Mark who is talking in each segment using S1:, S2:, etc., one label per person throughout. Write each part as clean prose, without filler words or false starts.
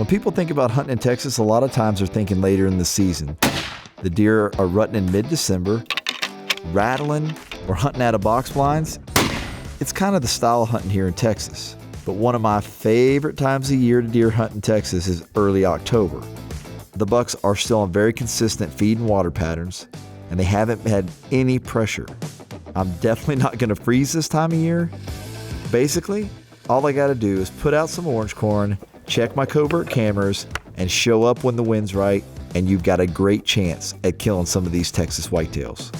S1: When people think about hunting in Texas, a lot of times they're thinking later in the season. The deer are rutting in mid-December, rattling, or hunting out of box blinds. It's kind of the style of hunting here in Texas. But one of my favorite times of year to deer hunt in Texas is early October. The bucks are still on very consistent feed and water patterns, and they haven't had any pressure. I'm definitely not going to freeze this time of year. Basically, all I got to do is put out some orange corn, check my covert cameras, and show up when the wind's right, and you've got a great chance at killing some of these Texas whitetails.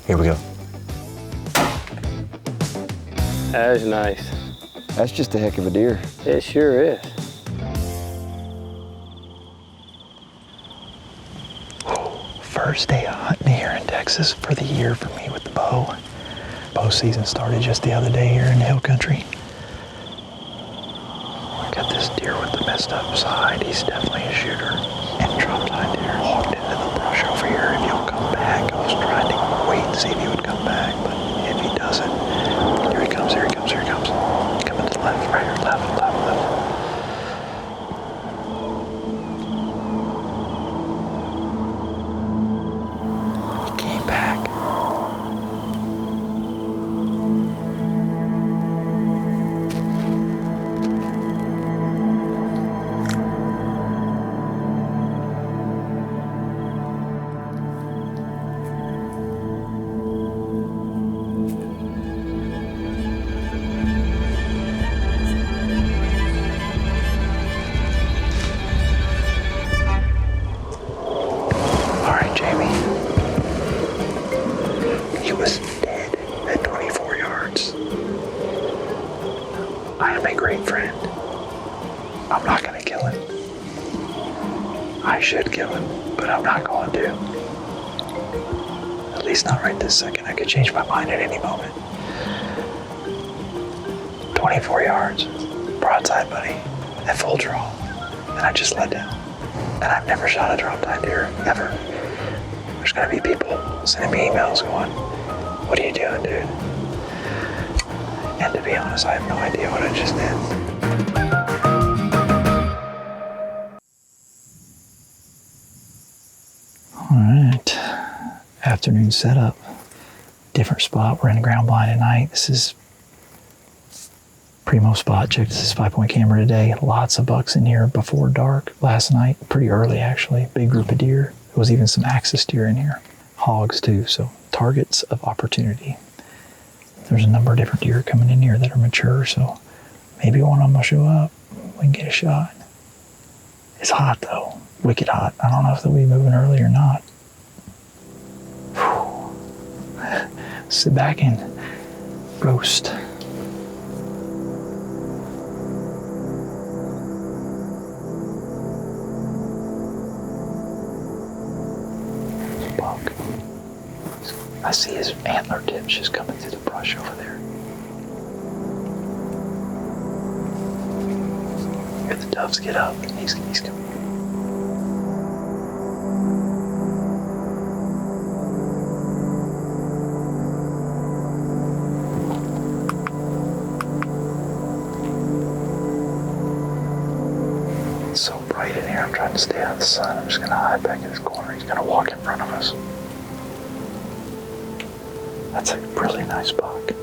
S2: Here we go.
S3: That is nice.
S1: That's just a heck of a deer.
S3: It sure is.
S2: First day of hunting here in Texas for the year for me with the bow. Bow season started just the other day here in the hill country. I got this deer with the messed up side. He's definitely a shooter. And drop tine deer walked into the brush over here. If he'll come back, I was trying to wait and see if he would come back, but if he doesn't, here he comes, here he comes, here he comes. Coming to the left, right here, left, left, left. Came back. He was dead at 24 yards. I am a great friend. I'm not going to kill him. I should kill him, but I'm not going to. At least not right this second. I could change my mind at any moment. 24 yards, broadside, buddy, at full draw. And I just let down. And I've never shot a drop tine deer, ever. There's gonna be people sending me emails going, "What are you doing, dude?" And to be honest, I have no idea what I just did. All right, afternoon setup. Different spot. We're in a ground blind tonight. This is primo spot. Check this 5-point camera today. Lots of bucks in here before dark last night. Pretty early, actually. Big group of deer. There was even some axis deer in here. Hogs, too. So targets of opportunity. There's a number of different deer coming in here that are mature, so maybe one of them will show up. We can get a shot. It's hot, though. Wicked hot. I don't know if they'll be moving early or not. Whew. Sit back and roast. Buck. I see his antler tips just coming through the brush over there. Here the doves get up. He's coming. It's so bright in here. I'm trying to stay out of the sun. I'm just going to hide back in this corner. He's going to walk in front of us. That's a really nice buck.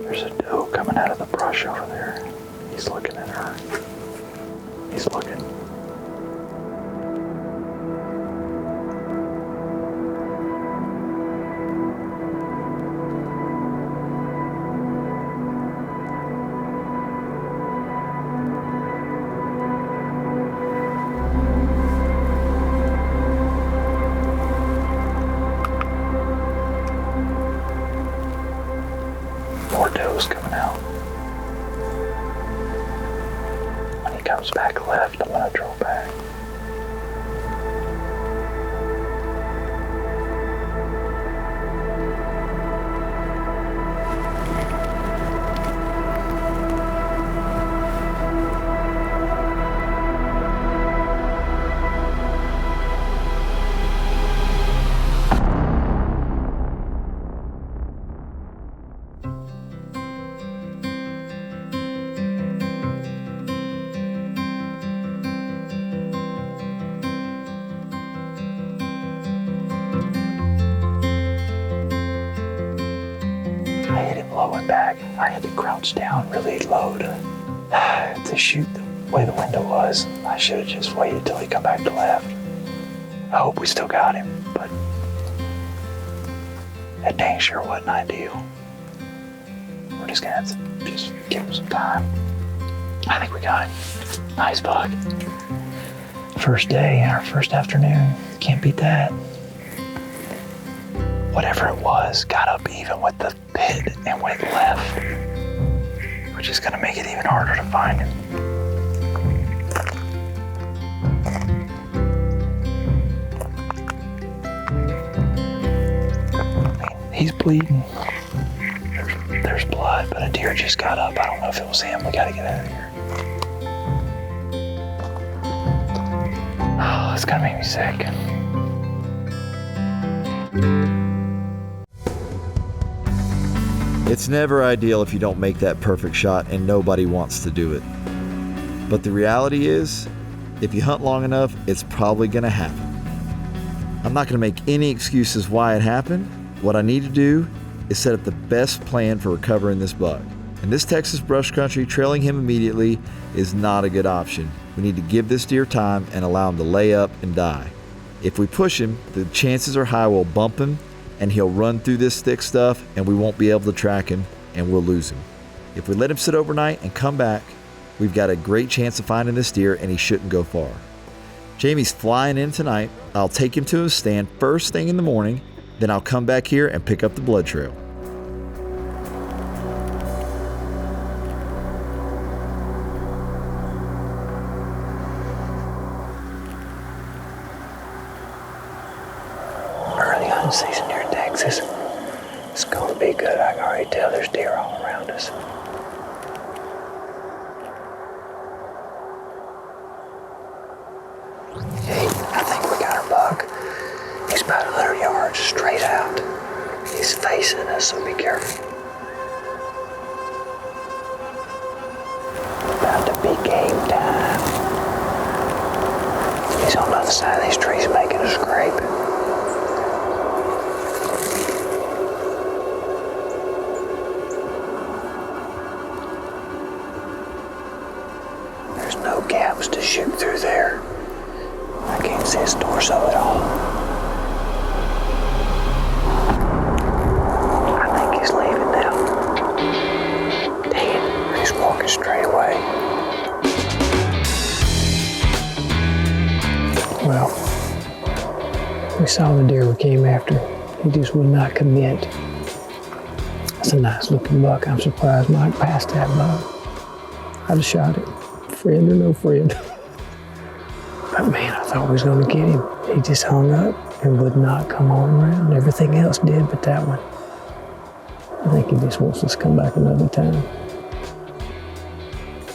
S2: There's a doe coming out of the brush over there. He's looking at her. He's looking. More does coming out. When he comes back left, I'm gonna draw back. going back, I had to crouch down really low to shoot the way the window was. I should have just waited till he come back to left. I hope we still got him, but that dang sure wasn't ideal. We're just gonna have to just give him some time. I think we got him. Nice buck. First day, our first afternoon. Can't beat that. Whatever it was, got up even with the pit and went left, which is gonna make it even harder to find him. He's bleeding. There's blood, but a deer just got up. I don't know if it was him. We gotta get out of here. Oh, it's gonna make me sick.
S1: It's never ideal if you don't make that perfect shot, and nobody wants to do it. But the reality is, if you hunt long enough, it's probably gonna happen. I'm not gonna make any excuses why it happened. What I need to do is set up the best plan for recovering this buck. In this Texas brush country, trailing him immediately is not a good option. We need to give this deer time and allow him to lay up and die. If we push him, the chances are high we'll bump him and he'll run through this thick stuff and we won't be able to track him and we'll lose him. If we let him sit overnight and come back, we've got a great chance of finding this deer and he shouldn't go far. Jamie's flying in tonight. I'll take him to his stand first thing in the morning, then I'll come back here and pick up the blood trail.
S2: Early hunting season here in Texas. It's going to be good. I can already tell there's deer all around us. Hey, I think we got our buck. He's about 100 yards straight out. He's facing us, so be careful. About to be game time. He's on the other side of these trees making a scrape. There's no gaps to shoot through there. I can't see his torso at all. I think he's leaving now. Dang it, he's walking straight away. Well, we saw the deer we came after. He just would not commit. That's a nice looking buck. I'm surprised Mike passed that buck. I'd have shot it, friend or no friend. But man, I thought we was gonna get him. He just hung up and would not come on around. Everything else did, but that one. I think he just wants us to come back another time.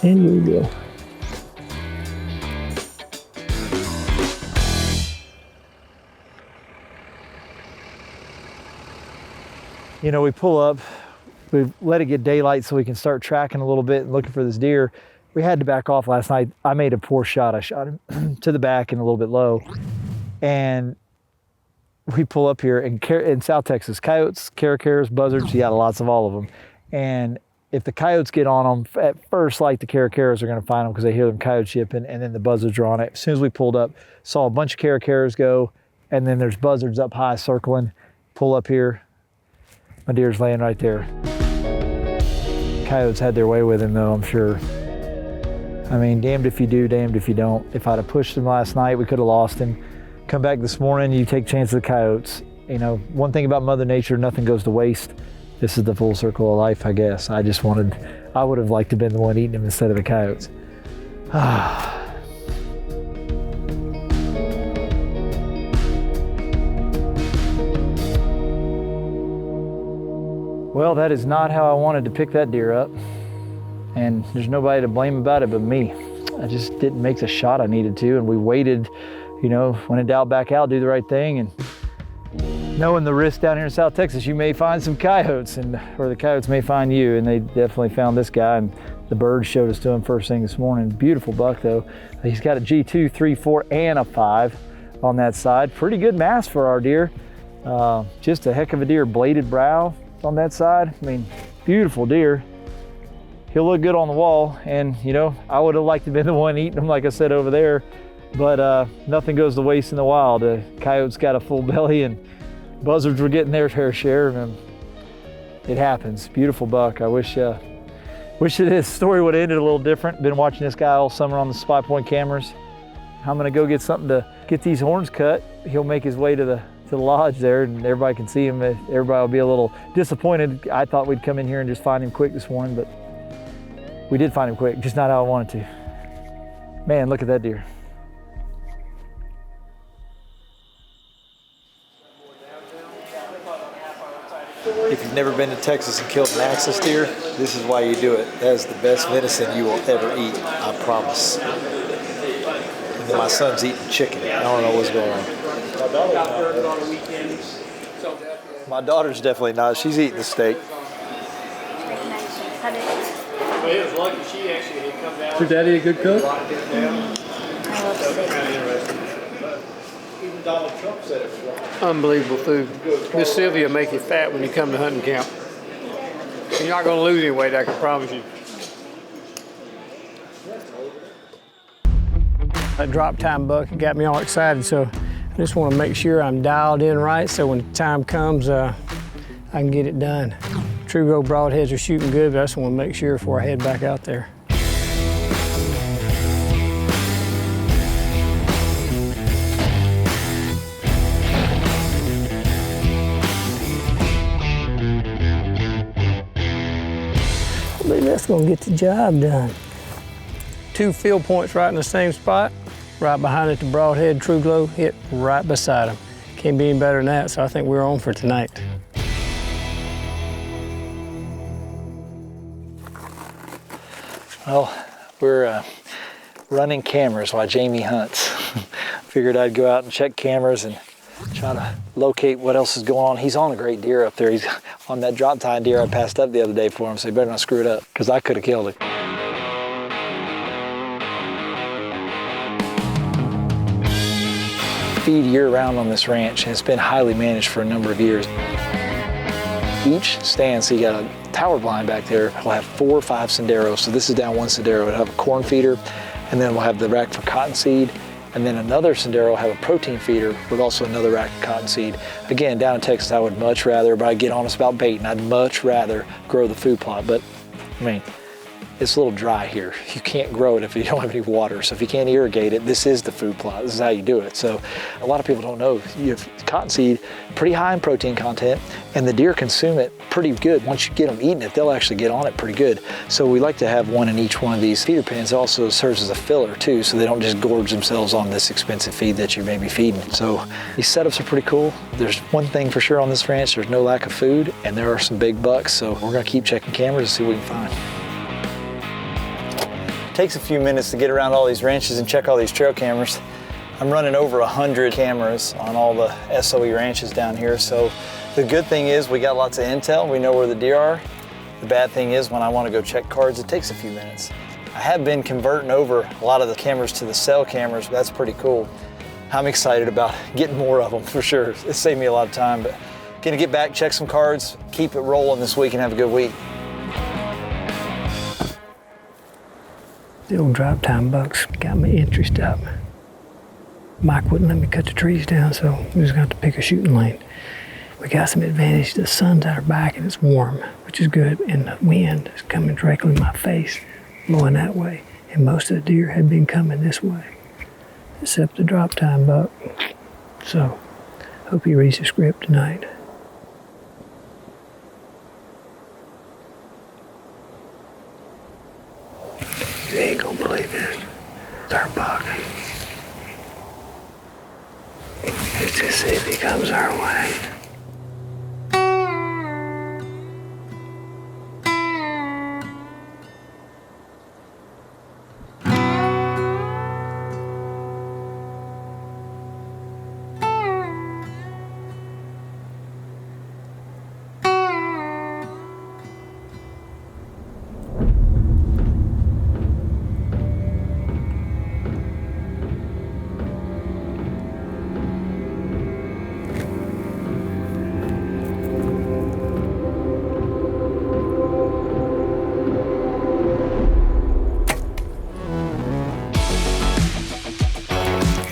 S2: And we will.
S4: You know, we pull up, we let it get daylight so we can start tracking a little bit and looking for this deer. We had to back off last night. I made a poor shot. I shot him to the back and a little bit low. And we pull up here in South Texas, coyotes, caracaras, buzzards, you got lots of all of them. And if the coyotes get on them, at first, like the caracaras are gonna find them because they hear them coyote shipping, and then the buzzards are on it. As soon as we pulled up, saw a bunch of caracaras go, and then there's buzzards up high circling. Pull up here, my deer's laying right there. Coyotes had their way with him though, I'm sure. I mean, damned if you do, damned if you don't. If I'd have pushed him last night, we could have lost him. Come back this morning, you take chances of the coyotes. You know, one thing about Mother Nature, nothing goes to waste. This is the full circle of life, I guess. I would have liked to have been the one eating him instead of the coyotes. Well, that is not how I wanted to pick that deer up. And there's nobody to blame about it but me. I just didn't make the shot I needed to, and we waited, you know, when in doubt, back out, do the right thing. And knowing the risk down here in South Texas, you may find some coyotes, or the coyotes may find you, and they definitely found this guy, and the birds showed us to him first thing this morning. Beautiful buck though. He's got a G2, 3, 4, and a 5 on that side. Pretty good mass for our deer. Just a heck of a deer, bladed brow on that side. I mean, Beautiful deer. He'll look good on the wall, and you know, I would have liked to have been the one eating them, like I said over there, but nothing goes to waste in the wild. Coyotes got a full belly, and buzzards were getting their fair share, and it happens. Beautiful buck. I wish this story would have ended a little different. Been watching this guy all summer on the spy point cameras. I'm gonna go get something to get these horns cut. He'll make his way to the lodge there, and everybody can see him. Everybody will be a little disappointed. I thought we'd come in here and just find him quick this morning, but we did find him quick, just not how I wanted to. Man, look at that deer. If you've never been to Texas and killed an axis deer, this is why you do it. That is the best venison you will ever eat, I promise. And then my son's eating chicken. I don't know what's going on. My daughter's definitely not. She's eating the steak.
S3: Well, it was lucky she actually had come down.
S5: Is your daddy a good cook?
S1: Even Donald Trump said it was wrong.
S5: Unbelievable food. Miss Sylvia will make you fat when you come to hunting camp. You're not going to lose any weight, I can promise you. That drop time buck got me all excited, so I just want to make sure I'm dialed in right so when the time comes, I can get it done. True Gold broadheads are shooting good, but I just want to make sure before I head back out there. I believe that's going to get the job done. 2 field points right in the same spot. Right behind it, the broadhead True Glow hit right beside him. Can't be any better than that, so I think we're on for tonight.
S4: Well, we're running cameras while Jamie hunts. Figured I'd go out and check cameras and try to locate what else is going on. He's on a great deer up there. He's on that drop tine deer I passed up the other day for him, so he better not screw it up, because I could have killed him. Feed year-round on this ranch, and it's been highly managed for a number of years. Each stand, so you got a tower blind back there, will have 4 or 5 senderos. So this is down 1 sendero. It'll have a corn feeder, and then we'll have the rack for cottonseed, and then another sendero will have a protein feeder with also another rack of cottonseed. Again, down in Texas, I would much rather, but I get honest about baiting, I'd much rather grow the food plot. But I mean, it's a little dry here. You can't grow it if you don't have any water. So if you can't irrigate it, this is the food plot. This is how you do it. So a lot of people don't know. You have cottonseed, pretty high in protein content, and the deer consume it pretty good. Once you get them eating it, they'll actually get on it pretty good. So we like to have one in each one of these feeder pens. It also serves as a filler too, so they don't just gorge themselves on this expensive feed that you may be feeding. So these setups are pretty cool. There's one thing for sure on this ranch, there's no lack of food, and there are some big bucks. So we're gonna keep checking cameras and see what we can find. Takes a few minutes to get around all these ranches and check all these trail cameras. I'm running over 100 cameras on all the SOE ranches down here. So the good thing is we got lots of intel. We know where the deer are. The bad thing is when I want to go check cards, it takes a few minutes. I have been converting over a lot of the cameras to the cell cameras. That's pretty cool. I'm excited about getting more of them for sure. It saved me a lot of time, but gonna get back, check some cards, keep it rolling this week and have a good week.
S2: The old drop time bucks got my interest up. Mike wouldn't let me cut the trees down, so we was gonna have to pick a shooting lane. We got some advantage. The sun's at our back and it's warm, which is good, and the wind is coming directly in my face, blowing that way. And most of the deer had been coming this way, except the drop time buck. So, hope he reads the script tonight. You ain't gonna believe this. It's our buck. Let's just see if he comes our way.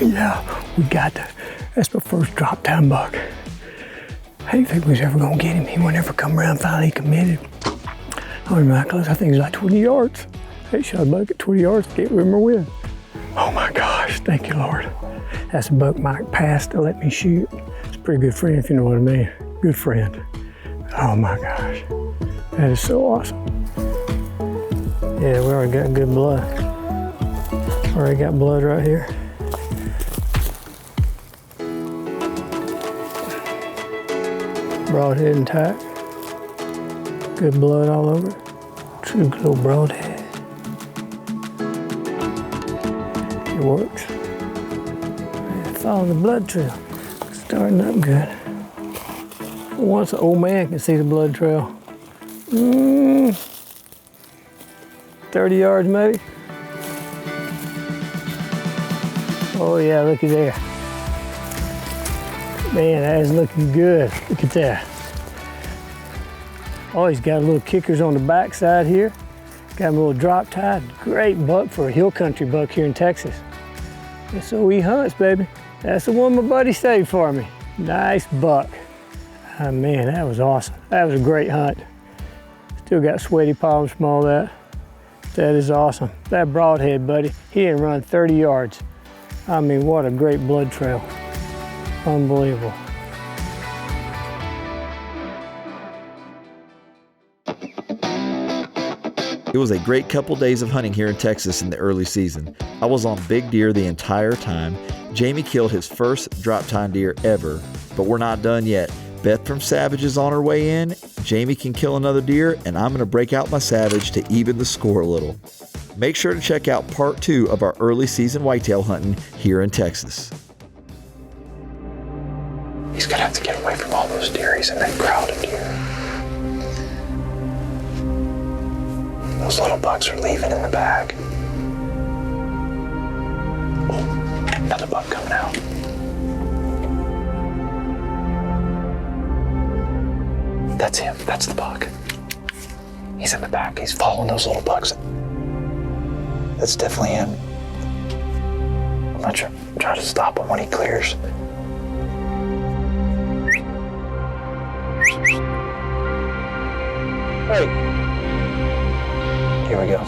S5: Yeah, we got that. That's my first drop time buck. I didn't think we was ever gonna get him. He wouldn't ever come around, finally committed. I mean, my close, I think it's like 20 yards. They shot a buck at 20 yards, can't remember when. Oh my gosh, thank you, Lord. That's a buck Mike passed to let me shoot. It's a pretty good friend, if you know what I mean. Good friend. Oh my gosh, that is so awesome. Yeah, we already got good blood. Already got blood right here. Broadhead intact. Good blood all over it. True little broadhead. It works. Yeah, follow the blood trail. Starting up good. For once, an old man can see the blood trail. 30 yards maybe. Oh yeah, looky there. Man, that is looking good. Look at that. Oh, he's got little kickers on the backside here. Got him a little drop tide. Great buck for a hill country buck here in Texas. That's what he hunts, baby. That's the one my buddy saved for me. Nice buck. Oh, man, that was awesome. That was a great hunt. Still got sweaty palms from all that. That is awesome. That broadhead, buddy, he didn't run 30 yards. I mean, what a great blood trail. Unbelievable.
S1: It was a great couple days of hunting here in Texas in the early season. I was on big deer the entire time. Jamie killed his first drop tine deer ever, but we're not done yet. Beth from Savage is on her way in. Jamie can kill another deer, and I'm going to break out my Savage to even the score a little. Make sure to check out part 2 of our early season whitetail hunting here in Texas.
S2: He's gonna have to get away from all those deer. He's in that crowd of deer. Those little bucks are leaving in the back. Oh, another buck coming out. That's him. That's the buck. He's in the back. He's following those little bucks. That's definitely him. I'm gonna try to stop him when he clears. Hey. Here we go.